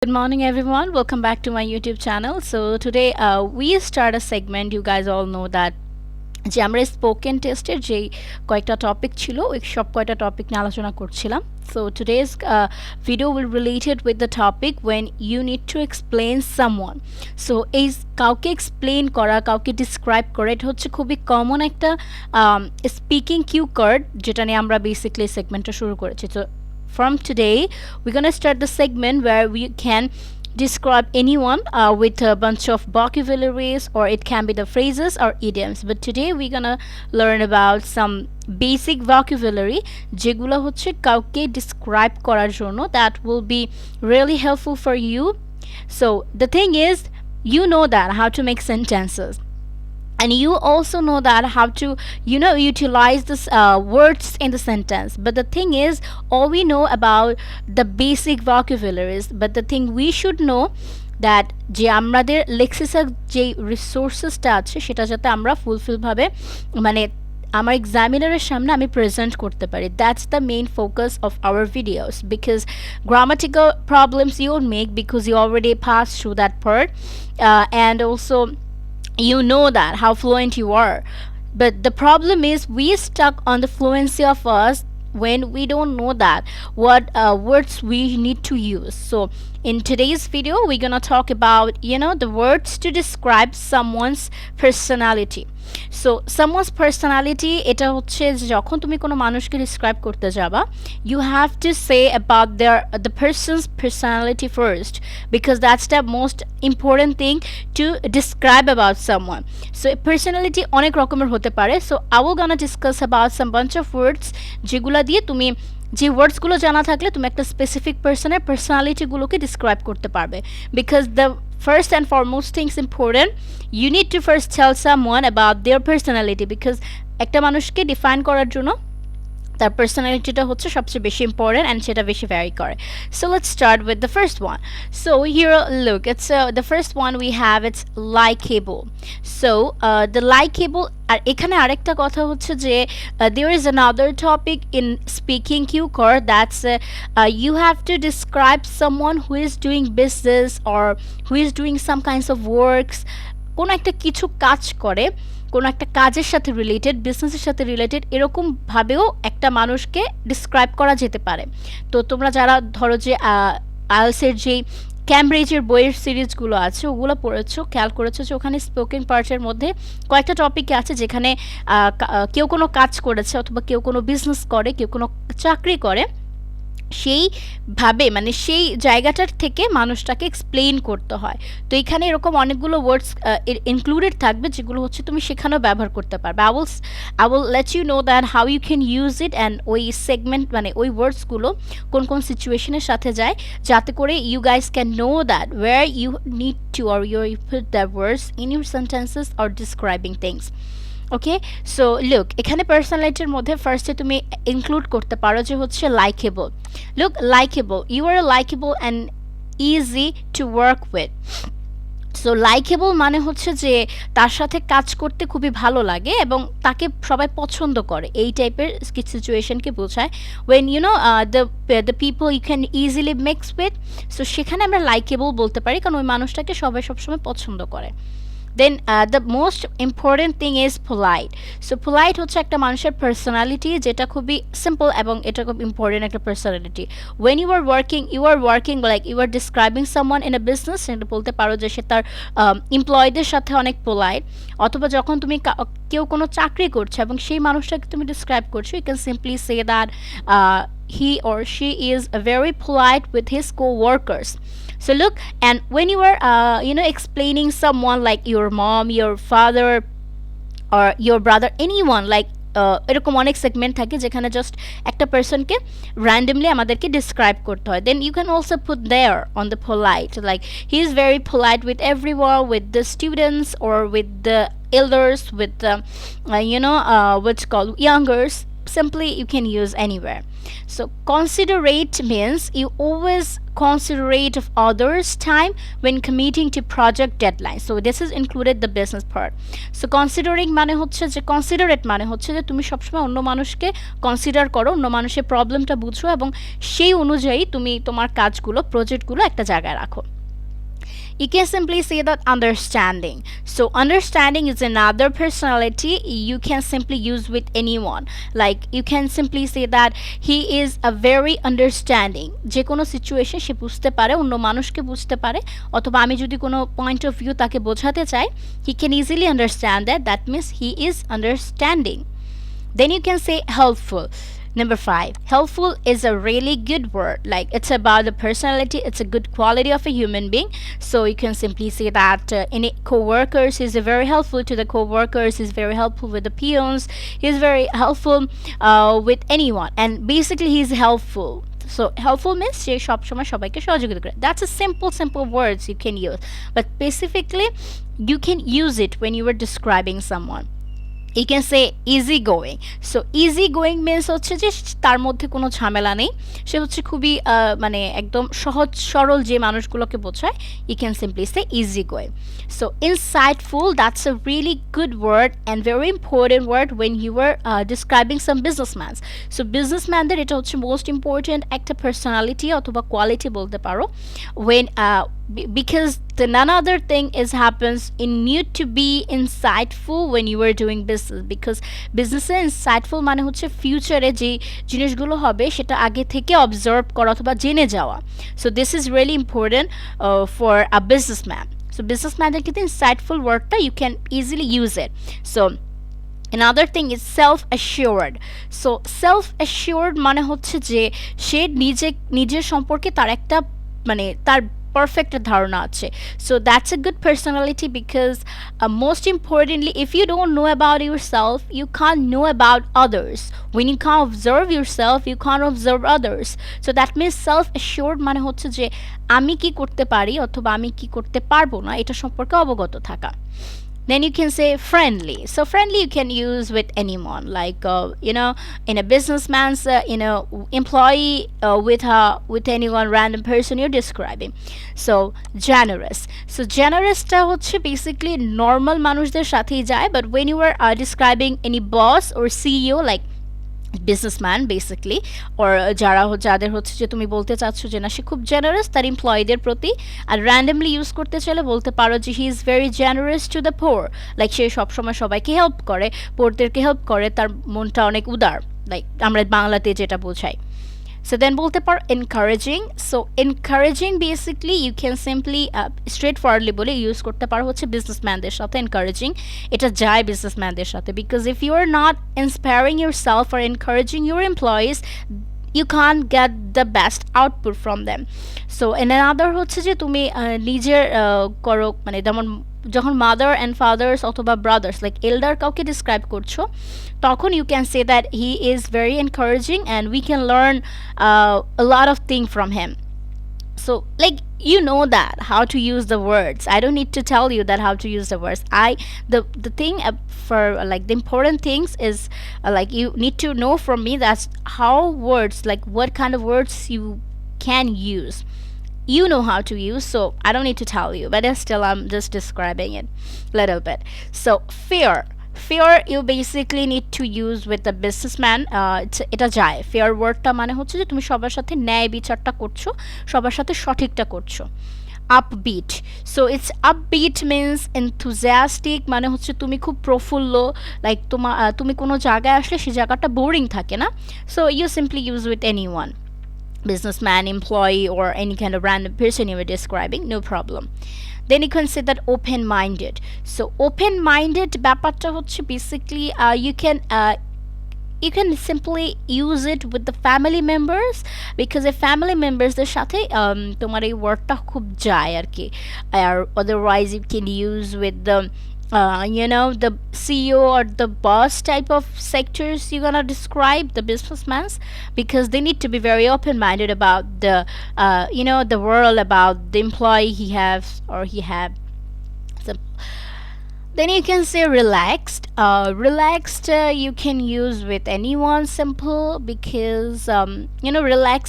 Good morning, everyone. Welcome back to my YouTube channel. So today we start a segment. You guys all know that যে আমরা spoken টেস্টের যেই কয়েকটা topic ছিল ওই সব কয়টা টপিক নিয়ে আলোচনা করছিলাম. So today's video will related with the topic when you need to explain someone. So এই কাউকে এক্সপ্লেন করা, কাউকে ডিসক্রাইব করা, এটা হচ্ছে খুবই কমন একটা স্পিকিং কিউ কার্ড যেটা নিয়ে আমরা বেসিক্যালি সেগমেন্টটা শুরু করেছি. So from today we're going to start the segment where we can describe anyone with a bunch of vocabularies, or it can be the phrases or idioms, but today we're going to learn about some basic vocabulary যেগুলো হচ্ছে কাউকে describe করার জন্য that will be really helpful for you. So the thing is, you know that how to make sentences, and you also know that how to utilize this words in the sentence. But the thing is, all we know about the basic vocabularies, but the thing we should know that যে আমাদের লেক্সিসের যে রিসোর্সেসটা আছে সেটা যাতে আমরা ফুলফিলভাবে মানে আমার এক্সামিনারের সামনে আমি প্রেজেন্ট করতে পারি. That's the main focus of our videos, because grammatical problems you'll make because you already passed through that part, and also you know that how fluent you are. But the problem is we stuck on the fluency of us when we don't know that what words we need to use. So in today's video we're gonna talk about the words to describe someone's personality. So someone's personality, এটা হচ্ছে যখন তুমি কোনো মানুষকে describe করতে যাবা, you have to say about the person's personality first, because that's the most important thing to describe about someone. So personality অনেক রকমের হতে পারে. So I will gonna discuss about some bunch of words যেগুলা দিয়ে তুমি যে ওয়ার্ডসগুলো জানা থাকলে তুমি একটা স্পেসিফিক পার্সনের পার্সোনালিটিগুলোকে ডিসক্রাইব করতে পারবে. Because the first and foremost things important, you need to first tell someone about their personality, because একটা মানুষকে ডিফাইন করার জন্য তার পার্সোনালিটিটা হচ্ছে সবচেয়ে বেশি ইম্পর্টেন্ট, অ্যান্ড সেটা বেশি ভ্যারি করে. So let's start with the first one. So here look, it's the first one we have, it's likeable. So the likeable, আর এখানে আরেকটা কথা হচ্ছে যে there is another topic in speaking cue card, that's you have to describe someone who is doing business or who is doing some kinds of works. কোনো একটা কিছু কাজ করে, কোনো একটা কাজের সাথে রিলেটেড, বিজনেসের সাথে রিলেটেড, এরকমভাবেও একটা মানুষকে ডিসক্রাইব করা যেতে পারে. তো তোমরা যারা ধরো যে আইএলটিএসের যেই ক্যামব্রিজের বইয়ের সিরিজগুলো আছে ওগুলো পড়েছো, খেয়াল করেছো যে ওখানে স্পোকেন পার্টের মধ্যে কয়েকটা টপিক আছে যেখানে কেউ কোনো কাজ করেছে, অথবা কেউ কোনো বিজনেস করে, কেউ কোনো চাকরি করে, সেইভাবে মানে সেই জায়গাটার থেকে মানুষটাকে এক্সপ্লেইন করতে হয়. তো এখানে এরকম অনেকগুলো ওয়ার্ডস ইনক্লুডেড থাকবে যেগুলো হচ্ছে তুমি সেখানেও ব্যবহার করতে পারবে. I will let you know that how you can use it, and ওই সেগমেন্ট মানে ওই ওয়ার্ডসগুলো কোন কোন সিচুয়েশনের সাথে যায়, যাতে করে you guys can know that where you need to or you put the words in your sentences or describing things. Okay, so look, এখানে পার্সোনালিটির মধ্যে ফার্স্টে তুমি ইনক্লুড করতে পারো যে হচ্ছে likeable. Look, likeable, you are likeable and easy to work with. So likeable মানে হচ্ছে যে তার সাথে কাজ করতে খুবই ভালো লাগে এবং তাকে সবাই পছন্দ করে, এই টাইপের কিছু সিচুয়েশনকে বোঝায়. When the people you can easily mix with, so সেখানে আমরা লাইকেবল বলতে পারি, কারণ ওই মানুষটাকে সবাই সবসময় পছন্দ করে. Then the most important thing is polite. So polite হচ্ছে একটা মানুষের পার্সোনালিটি যেটা খুবই সিম্পল এবং এটা খুব ইম্পর্টেন্ট একটা personality. When you are working like you are describing someone in a business, সেটা বলতে পারো যে সে তার এমপ্লয়ীদের সাথে অনেক পোলাইট. অথবা যখন তুমি কেউ কোনো চাকরি করছে এবং সেই মানুষটাকে তুমি ডিসক্রাইব করছো, you can simply say that he or she is very polite with his co-workers. So look, and when you are explaining someone like your mom, your father, or your brother, anyone, like এরকম অনেক segment থাকে যেখানে just একটা পার্সনকে randomly আমাদেরকে describe করতে হয়. Then you can also put there on the polite, like he is very polite with everyone, with the students or with the elders, with what's called youngers. Simply you can use anywhere. So considerate means you always considerate of others time when committing to project deadline. So this is included the business part. So considering মানে হচ্ছে যে considerate মানে হচ্ছে যে তুমি সবসময় অন্য মানুষকে কনসিডার করো, অন্য মানুষের প্রবলেমটা বুঝো এবং সেই অনুযায়ী তুমি তোমার কাজগুলো প্রজেক্টগুলো একটা জায়গায় রাখো. You can simply say that understanding. So understanding is another personality you can simply use with anyone. Like you can simply say that he is a very understanding. যে কোনো সিচুয়েশন সে বুঝতে পারে, অন্য মানুষকে বুঝতে পারে, অথবা আমি যদি কোনো পয়েন্ট অফ ভিউ তাকে বোঝাতে চাই, he can easily understand that. That means he is understanding. Then you can say helpful. Number 5, helpful is a really good word. Like it's about the personality, it's a good quality of a human being. So you can simply say that in co-workers, he's very helpful to the co-workers, he's very helpful with the peons, he's very helpful with anyone, and basically he's helpful. So helpful means সে সবসময় সবাইকে সহযোগিতা করে. That's a simple words you can use, but specifically you can use it when you are describing someone. You can say easy going. So easy going means হচ্ছে যে তার মধ্যে কোনো ঝামেলা নেই, সে হচ্ছে খুবই মানে একদম সহজ সরল যে মানুষগুলোকে বোঝায়. You can simply say easy going. So insightful, that's a really good word and very important word when you were describing some businessmen. So businessmanদের এটা হচ্ছে most important একটা personality অথবা quality বলতে পারো. When because the none other thing is happens, you need to be insightful when you are doing business, because business A insightful মানে হচ্ছে ফিউচারে যে জিনিসগুলো হবে সেটা আগে থেকে অবজার্ভ করা অথবা জেনে যাওয়া. So this is really important for a businessman. So businessmanদের ক্ষেত্রে insightful wordটা you can easily use it. So another thing is self-assured. So self-assured মানে হচ্ছে যে সে নিজের সম্পর্কে তার একটা মানে তার perfect ধারণা আছে. So that's a good personality, because most importantly, if you don't know about yourself, you can't know about others. When you can't observe yourself, you can't observe others. So that means self-assured মানে হচ্ছে যে আমি কি করতে পারি অথবা আমি কি করতে পারবো না এটা সম্পর্কে অবগত থাকা. Then you can say friendly. So friendly you can use with anyone, like in a businessman's employee, with anyone random person you're describing. So generous. So generous টা হচ্ছে basically normal মানুষদের সাথেই যায়, but when you are describing any boss or CEO, like businessman basically, or যাদের হচ্ছে যে তুমি বলতে চাচ্ছ যে না সে খুব জেনারেস তার এমপ্লয়ীদের প্রতি, আর র্যান্ডমলি ইউজ করতে চাইলে বলতে পারো যে he is very generous to the poor. Like সে সবসময় সবাইকে হেল্প করে, পোরদেরকে হেল্প করে, তার মনটা অনেক উদার, লাইক আমরা বাংলাতে যেটা বোঝাই. So then বলতে পারো encouraging. So encouraging basically you can simply straightforwardly বলে ইউজ করতে পারো হচ্ছে বিজনেসম্যানদের সাথে encouraging. এটা যায় বিজনেসম্যানদের সাথে, because if you are not inspiring yourself or encouraging your employees, you can't get the best output from them. So in another হচ্ছে যে তুমি নিজের করো মানে যেমন যখন মাদার অ্যান্ড ফাদার্স অথবা ব্রাদার্স লাইক এল্ডার কাউকে ডিসক্রাইব করছো, তখন you can say that he is very encouraging and we can learn a lot of things from him. So like you know that how to use the words, I don't need to tell you that how to use the words. The thing for like the important things is like you need to know from me that's how words, like what kind of words you can use. You know how to use, so I don't need to tell you, but still I'm just describing it a little bit. So fear you basically need to use with the businessman. এটা যায় fair ওয়ার্ডটা মানে হচ্ছে যে তুমি সবার সাথে ন্যায় বিচারটা করছো, সবার সাথে সঠিকটা করছো. upbeat. So it's upbeat means enthusiastic মানে হচ্ছে তুমি খুব প্রফুল্ল, লাইক তুমি কোনো জায়গায় আসলে সেই জায়গাটা বোরিং থাকে না. So you simply use with anyone, businessman, employee, or any kind of random person you were describing, no problem. Then you can say that open-minded. So open-minded ব্যাপারটা হচ্ছে basically you can simply use it with the family members, because the family members দের সাথে তোমার এই ওয়ার্ডটা খুব যায় আর কি. আর otherwise you can use with the the CEO or the boss type of sectors you're gonna describe the businessmen's, because they need to be very open-minded about the the world, about the employee he has or he had. So Then you can say relaxed. Relaxed you can use with anyone simple because relax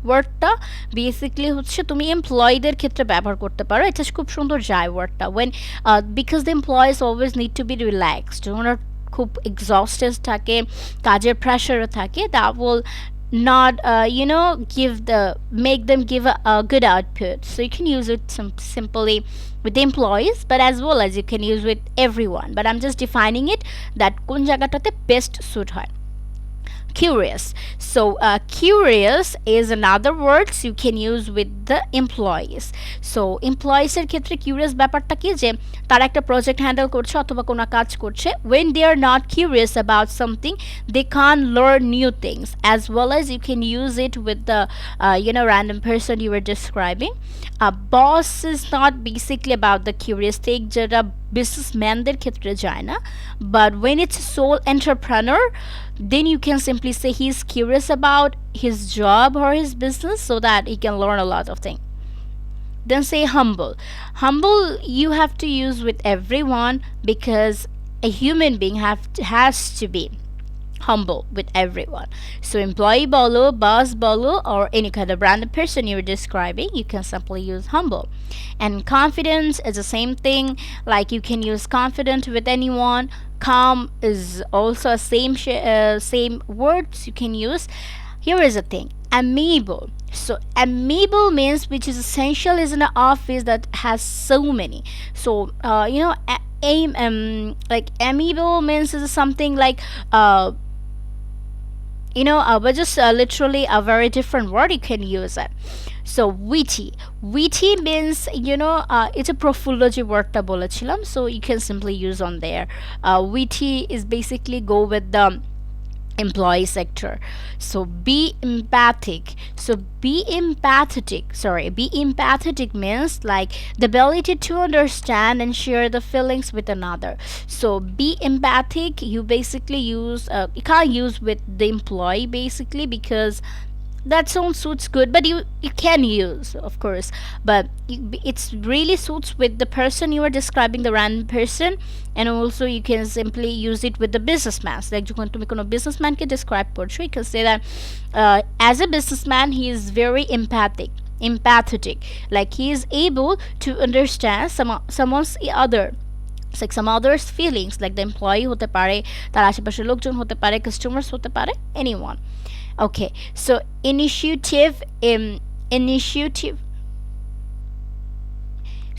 ওয়ার্ডটা basically হচ্ছে তুমি এমপ্লয়ীদের ক্ষেত্রে ব্যবহার করতে পারো। এটা খুব সুন্দর যায় ওয়ার্ডটা when because the employees always need to be relaxed. ওনারা খুব এক্সস্টেড থাকে, কাজের প্রেশারে থাকে, that will not give the make them give a good output. So you can use it simply with the employees, but as well as you can use with everyone, but I'm just defining it that কোন জায়গাটাতে best suit হয়। Curious. So curious is another words you can use with the employees. So employees এর ক্ষেত্রে curious ব্যাপারটা কি যে তারা একটা প্রজেক্ট হ্যান্ডেল করছে অথবা কোনো কাজ করছে, when they are not curious about something they can't learn new things, as well as you can use it with the random person you were describing. A boss is not basically about the curious thing যেটা বিজনেসম্যানদের ক্ষেত্রে যায় না, but when it's a sole entrepreneur then you can simply say he's curious about his job or his business so that he can learn a lot of things. Then say humble. Humble you have to use with everyone because a human being has to be humble with everyone. So employee bolo, boss bolo, or any kind of random person you're describing, you can simply use humble. And confidence is the same thing, like you can use confident with anyone. Calm is also same words you can use. Here is the thing, amiable. So amiable means which is essential is in an office that has so many. So like amiable means is something like but just literally a very different word you can use it. So witty. Witty means it's a প্রফুল্লজি ওয়ার্ডটা বলেছিলাম, so you can simply use on there. Witty is basically go with the employee sector. So be empathic. So be empathetic means like the ability to understand and share the feelings with another. So be empathic you basically use you can't use with the employee basically because that sound suits good, but you can use of course, but it's really suits with the person you are describing, the random person. And also you can simply use it with the businessman, like যখন তুমি কোনো বিজনেসম্যানকে describe করছো you can say that as a businessman he is very empathetic, like he is able to understand someone's other, it's like some others feelings, like the employee হতে পারে, তার আশেপাশের লোকজন হতে পারে, কাস্টমার্স হতে পারে, anyone. Okay, so initiative.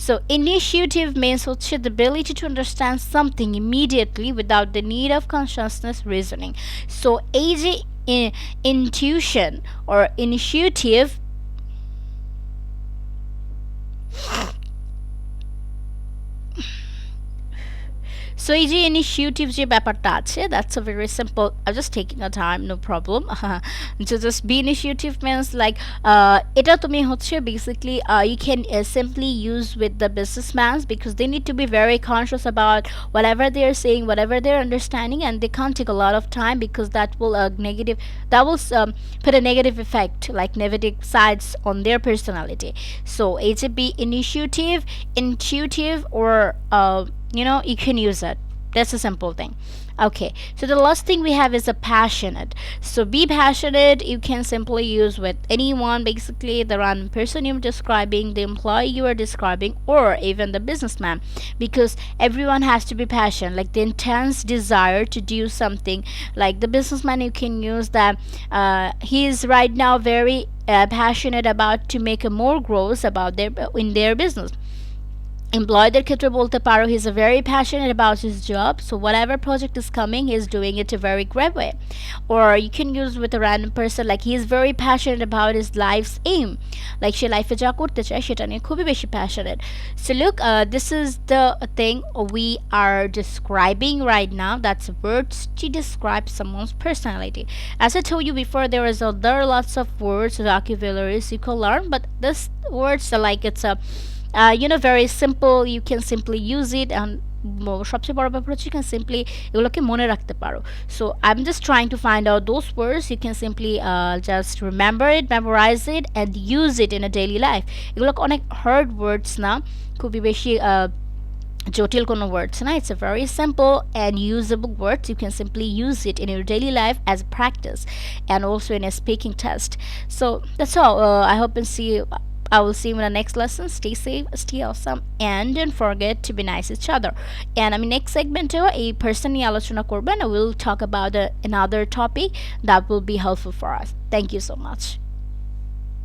So initiative means the ability to understand something immediately without the need of consciousness reasoning. So intuition or initiative So এই যে ইনিশিয়েটিভ যে ব্যাপারটা আছে, that's a very simple, I'm just taking a time, no problem. Just be initiative means like এটা তুমি হচ্ছে basically you can simply use with the businessmen because they need to be very conscious about whatever they are saying, whatever they're understanding, and they can't take a lot of time because that will put a negative effect, like negative sides on their personality. So it be initiative, intuitive, or you can use it. That's a simple thing. Okay, so the last thing we have is a passionate. So be passionate you can simply use with anyone, basically the random person you're describing, the employee you are describing, or even the businessman, because everyone has to be passionate, like the intense desire to do something. Like the businessman you can use that he is right now very passionate about to make a more growth about in their business. Employee ক্ষেত্রে বলতে পারো he's very passionate about his job, so whatever project is coming he's doing it a very great way. Or you can use with a random person like he is very passionate about his life's aim, like সে লাইফে যা করতে চায় সেটা নিয়ে খুবই বেশি passionate. So look, this is the thing we are describing right now, that's words to describe someone's personality. As I told you before, there are lots of words, vocabularies you can learn, but this words are like it's a very simple, you can simply use it, and সবচেয়ে বড় ব্যাপার হচ্ছে you can simply এগুলোকে মনে রাখতে পারো. So I'm just trying to find out those words you can simply just remember it, memorize it, and use it in a daily life. এগুলো অনেক hard words না, খুবই বেশি জটিল কোনো words না, it's a very simple and usable words. You can simply use it in your daily life as practice and also in a speaking test. So that's all. I hope and see you. I will see you in the next lesson. Stay safe, stay awesome, and don't forget to be nice to each other. And I mean, next segment a person নিয়ে আলোচনা করবেন. I will talk about another topic that will be helpful for us. Thank you so much.